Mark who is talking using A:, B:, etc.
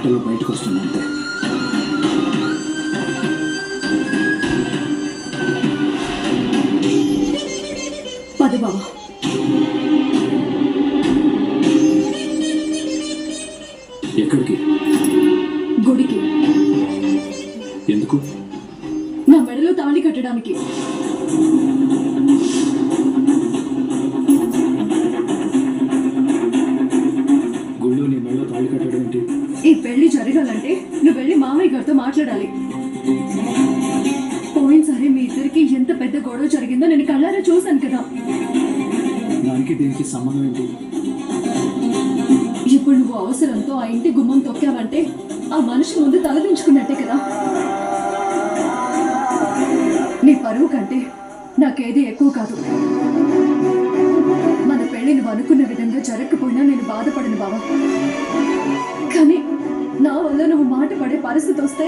A: మాటలు బయటకు వస్తుందంటే
B: పద బావా.
A: ఎక్కడికి?
B: గుడికి.
A: ఎందుకు?
B: నా మెడలో తాళి కట్టడానికి.
A: గుళ్ళో నీ మెడలో తాళి కట్టడం ఏంటి?
B: ఈ పెళ్లి జరగాలంటే నువ్వు వెళ్ళి మామయ్య గారితో మాట్లాడాలి. పోయినసారి మీ ఇద్దరికి ఎంత పెద్ద గొడవ జరిగిందో నేను కళ్ళారా చూశాను కదా.
A: దానికి దీనికి సంబంధం ఏంటి?
B: ఇప్పుడు నువ్వు అవసరంతో ఆ ఇంటి గుమ్మం తొక్కావంటే ఆ మనిషి ముందు తలదించుకున్నట్టే కదా. నీ పరువు కంటే నాకేది ఎక్కువ కాదు. మన పెళ్లి నువ్వు అనుకున్న విధంగా జరగకపోయినా నేను బాధపడను బావా. కానీ నా వల్ల నువ్వు మాట పడే పరిస్థితి వస్తే